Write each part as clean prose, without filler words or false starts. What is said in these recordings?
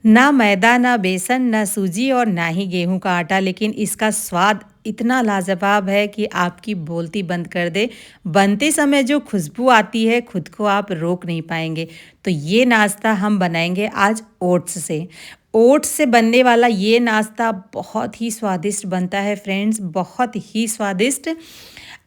ना मैदा, ना बेसन, ना सूजी और ना ही गेहूँ का आटा, लेकिन इसका स्वाद इतना लाजवाब है कि आपकी बोलती बंद कर दे। बनते समय जो खुशबू आती है, खुद को आप रोक नहीं पाएँगे। तो ये नाश्ता हम बनाएँगे आज ओट्स से। ओट्स से बनने वाला ये नाश्ता बहुत ही स्वादिष्ट बनता है फ्रेंड्स, बहुत ही स्वादिष्ट।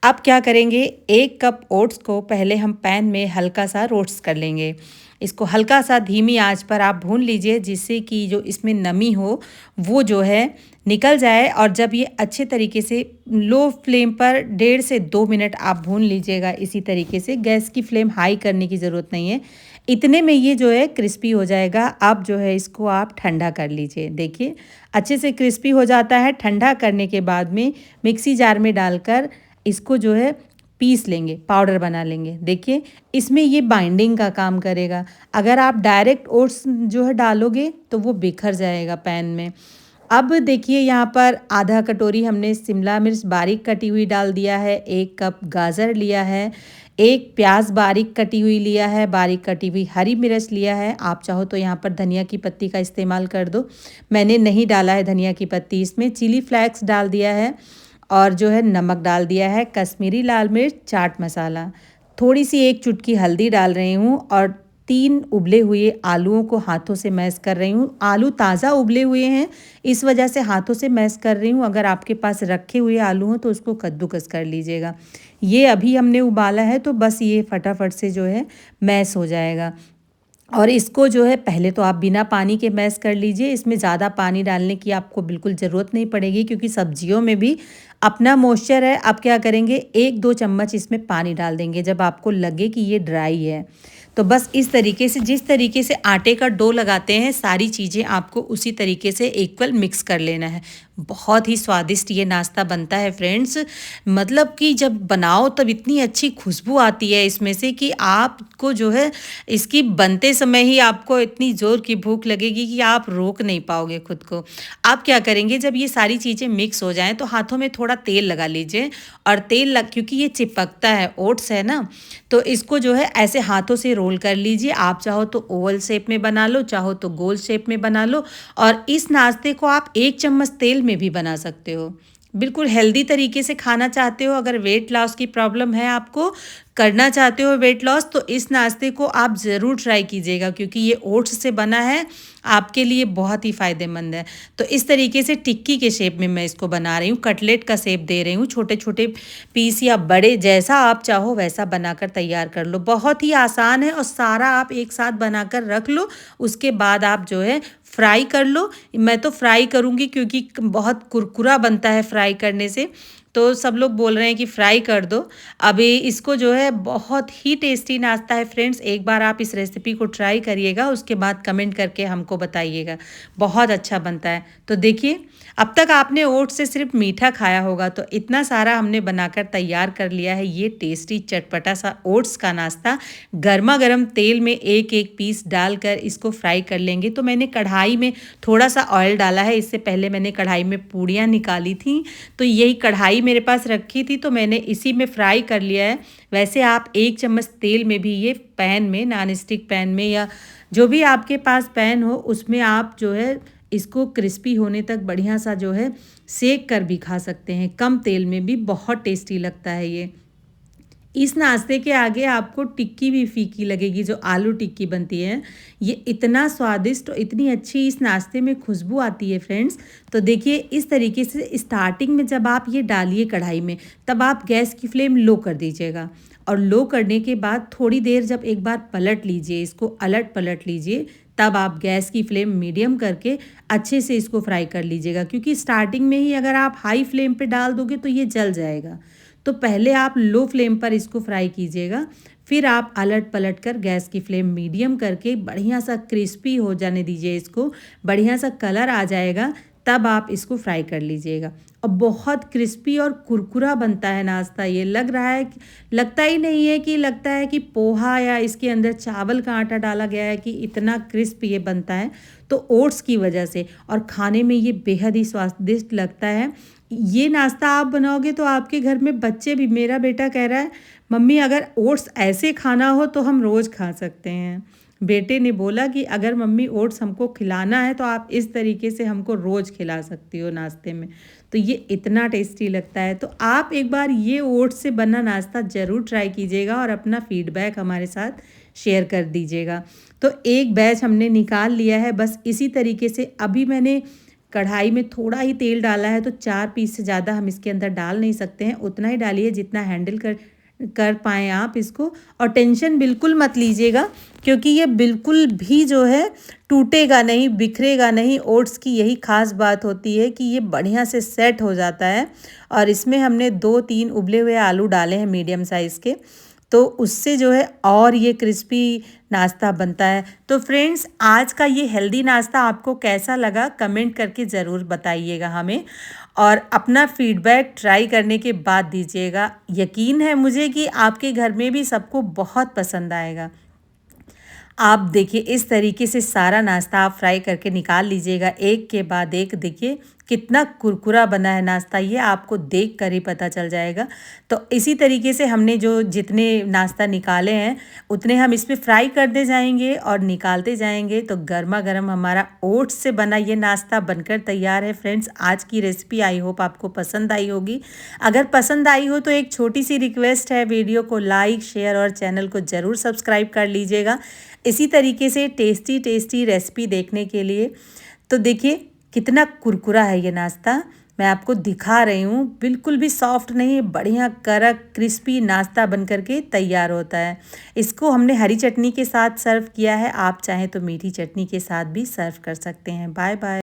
अब क्या करेंगे, 1 कप ओट्स को पहले हम पैन में हल्का-सा रोस्ट कर लेंगे। इसको हल्का-सा धीमी आँच पर आप भून लीजिए, जिससे कि जो इसमें नमी हो वो जो है निकल जाए। और जब ये अच्छे तरीके से लो फ्लेम पर 1.5 से 2 मिनट आप भून लीजिएगा इसी तरीके से, गैस की फ्लेम हाई करने की ज़रूरत नहीं है। इतने में ये जो है क्रिस्पी हो जाएगा। अब जो है इसको आप ठंडा कर लीजिए। देखिए अच्छे से क्रिस्पी हो जाता है। ठंडा करने के बाद में मिक्सी जार में डालकर इसको जो है पीस लेंगे, पाउडर बना लेंगे। देखिए इसमें ये बाइंडिंग का काम करेगा। अगर आप डायरेक्ट ओट्स जो है डालोगे तो वो बिखर जाएगा पैन में। अब देखिए यहाँ पर आधा कटोरी हमने शिमला मिर्च बारीक कटी हुई डाल दिया है, 1 कप गाजर लिया है, 1 प्याज बारीक कटी हुई लिया है, बारीक कटी हुई हरी मिर्च लिया है। आप चाहो तो यहाँ पर धनिया की पत्ती का इस्तेमाल कर दो, मैंने नहीं डाला है धनिया की पत्ती इसमें। चिली फ्लेक्स डाल दिया है और जो है नमक डाल दिया है, कश्मीरी लाल मिर्च, चाट मसाला, थोड़ी सी 1 चुटकी हल्दी डाल रही हूँ और 3 उबले हुए आलूओं को हाथों से मैश कर रही हूँ। आलू ताज़ा उबले हुए हैं, इस वजह से हाथों से मैश कर रही हूँ। अगर आपके पास रखे हुए आलू हों तो उसको कद्दूकस कर लीजिएगा। ये अभी हमने उबाला है तो बस ये फटाफट से जो है मैश हो जाएगा। और इसको जो है पहले तो आप बिना पानी के मैश कर लीजिए। इसमें ज़्यादा पानी डालने की आपको बिल्कुल ज़रूरत नहीं पड़ेगी, क्योंकि सब्जियों में भी अपना मॉइस्चर है। अब क्या करेंगे, 1-2 चम्मच इसमें पानी डाल देंगे जब आपको लगे कि ये ड्राई है। तो बस इस तरीके से, जिस तरीके से आटे का डो लगाते हैं, सारी चीज़ें आपको उसी तरीके से इक्वल मिक्स कर लेना है। बहुत ही स्वादिष्ट ये नाश्ता बनता है फ्रेंड्स। मतलब कि जब बनाओ तब इतनी अच्छी खुशबू आती है इसमें से कि आपको जो है इसकी बनते समय ही आपको इतनी ज़ोर की भूख लगेगी कि आप रोक नहीं पाओगे खुद को। आप क्या करेंगे, जब ये सारी चीज़ें मिक्स हो जाएँ तो हाथों में थोड़ा तेल लगा लीजिए। और तेल लग, क्योंकि ये चिपकता है, ओट्स है ना, तो इसको जो है ऐसे हाथों से रोल कर लीजिए। आप चाहो तो ओवल शेप में बना लो, चाहो तो गोल शेप में बना लो। और इस नाश्ते को आप 1 चम्मच तेल में भी बना सकते हो। बिल्कुल हेल्दी तरीके से खाना चाहते हो, अगर वेट लॉस की प्रॉब्लम है आपको, करना चाहते हो वेट लॉस, तो इस नाश्ते को आप ज़रूर ट्राई कीजिएगा, क्योंकि ये ओट्स से बना है, आपके लिए बहुत ही फ़ायदेमंद है। तो इस तरीके से टिक्की के शेप में मैं इसको बना रही हूँ, कटलेट का शेप दे रही हूँ। छोटे-छोटे पीस या बड़े, जैसा आप चाहो वैसा बनाकर तैयार कर लो। बहुत ही आसान है और सारा आप एक साथ बनाकर रख लो। उसके बाद आप जो है फ्राई कर लो। मैं तो फ्राई करूँगी क्योंकि बहुत कुरकुरा बनता है फ्राई करने से, तो सब लोग बोल रहे हैं कि फ्राई कर दो। अभी इसको जो है बहुत ही टेस्टी नाश्ता है फ्रेंड्स। एक बार आप इस रेसिपी को ट्राई करिएगा, उसके बाद कमेंट करके हमको बताइएगा। बहुत अच्छा बनता है। तो देखिए, अब तक आपने ओट्स से सिर्फ मीठा खाया होगा, तो इतना सारा हमने बनाकर तैयार कर लिया है ये टेस्टी चटपटा सा ओट्स का नाश्ता। गर्मा गर्म तेल में एक एक पीस डालकर इसको फ्राई कर लेंगे। तो मैंने कढ़ाई में थोड़ा सा ऑयल डाला है, इससे पहले मैंने कढ़ाई में पूड़ियाँ निकाली थी, तो यही कढ़ाई मेरे पास रखी थी तो मैंने इसी में फ्राई कर लिया है। वैसे आप 1 चम्मच तेल में भी ये पैन में, नॉन स्टिक पैन में या जो भी आपके पास पैन हो उसमें आप जो है इसको क्रिस्पी होने तक बढ़िया सा जो है सेक कर भी खा सकते हैं। कम तेल में भी बहुत टेस्टी लगता है ये। इस नाश्ते के आगे आपको टिक्की भी फीकी लगेगी, जो आलू टिक्की बनती है। ये इतना स्वादिष्ट और इतनी अच्छी इस नाश्ते में खुशबू आती है फ्रेंड्स। तो देखिए इस तरीके से स्टार्टिंग में जब आप ये डालिए कढ़ाई में, तब आप गैस की फ्लेम लो कर दीजिएगा। और लो करने के बाद थोड़ी देर जब एक बार पलट लीजिए, इसको अलट पलट लीजिए, तब आप गैस की फ्लेम मीडियम करके अच्छे से इसको फ्राई कर लीजिएगा। क्योंकि स्टार्टिंग में ही अगर आप हाई फ्लेम पे डाल दोगे तो ये जल जाएगा। तो पहले आप लो फ्लेम पर इसको फ्राई कीजिएगा, फिर आप अलट पलट कर गैस की फ्लेम मीडियम करके बढ़िया सा क्रिस्पी हो जाने दीजिए इसको, बढ़िया सा कलर आ जाएगा, तब आप इसको फ्राई कर लीजिएगा। और बहुत क्रिस्पी और कुरकुरा बनता है नाश्ता। ये लग रहा है, लगता ही नहीं है कि, लगता है कि पोहा या इसके अंदर चावल का आटा डाला गया है, कि इतना क्रिस्प ये बनता है। तो ओट्स की वजह से, और खाने में ये बेहद ही स्वादिष्ट लगता है। ये नाश्ता आप बनाओगे तो आपके घर में बच्चे भी, मेरा बेटा कह रहा है मम्मी अगर ओट्स ऐसे खाना हो तो हम रोज़ खा सकते हैं। बेटे ने बोला कि अगर मम्मी ओट्स हमको खिलाना है तो आप इस तरीके से हमको रोज़ खिला सकती हो नाश्ते में। तो ये इतना टेस्टी लगता है। तो आप एक बार ये ओट्स से बना नाश्ता ज़रूर ट्राई कीजिएगा और अपना फीडबैक हमारे साथ शेयर कर दीजिएगा। तो एक बैच हमने निकाल लिया है। बस इसी तरीके से अभी मैंने कढ़ाई में थोड़ा ही तेल डाला है, तो 4 पीस से ज़्यादा हम इसके अंदर डाल नहीं सकते हैं। उतना ही डालिए जितना हैंडल कर कर पाएँ आप इसको। और टेंशन बिल्कुल मत लीजिएगा, क्योंकि ये बिल्कुल भी जो है टूटेगा नहीं, बिखरेगा नहीं। ओट्स की यही ख़ास बात होती है कि ये बढ़िया से सेट हो जाता है। और इसमें हमने 2-3 उबले हुए आलू डाले हैं मीडियम साइज़ के, तो उससे जो है और ये क्रिस्पी नाश्ता बनता है। तो फ्रेंड्स, आज का ये हेल्दी नाश्ता आपको कैसा लगा कमेंट करके ज़रूर बताइएगा हमें, और अपना फीडबैक ट्राई करने के बाद दीजिएगा। यकीन है मुझे कि आपके घर में भी सबको बहुत पसंद आएगा। आप देखिए इस तरीके से सारा नाश्ता आप फ्राई करके निकाल लीजिएगा एक के बाद एक। देखिए कितना कुरकुरा बना है नाश्ता, ये आपको देख कर ही पता चल जाएगा। तो इसी तरीके से हमने जो जितने नाश्ता निकाले हैं उतने हम इसमें फ्राई करते जाएंगे और निकालते जाएंगे। तो गर्मा गर्म हमारा ओट्स से बना ये नाश्ता बनकर तैयार है। फ्रेंड्स, आज की रेसिपी आई होप आपको पसंद आई होगी। अगर पसंद आई हो तो एक छोटी सी रिक्वेस्ट है, वीडियो को लाइक शेयर और चैनल को ज़रूर सब्सक्राइब कर लीजिएगा इसी तरीके से टेस्टी टेस्टी रेसिपी देखने के लिए। तो देखिए कितना कुरकुरा है ये नाश्ता, मैं आपको दिखा रही हूँ। बिल्कुल भी सॉफ्ट नहीं, बढ़िया कड़क क्रिस्पी नाश्ता बन करके तैयार होता है। इसको हमने हरी चटनी के साथ सर्व किया है, आप चाहें तो मीठी चटनी के साथ भी सर्व कर सकते हैं। Bye bye.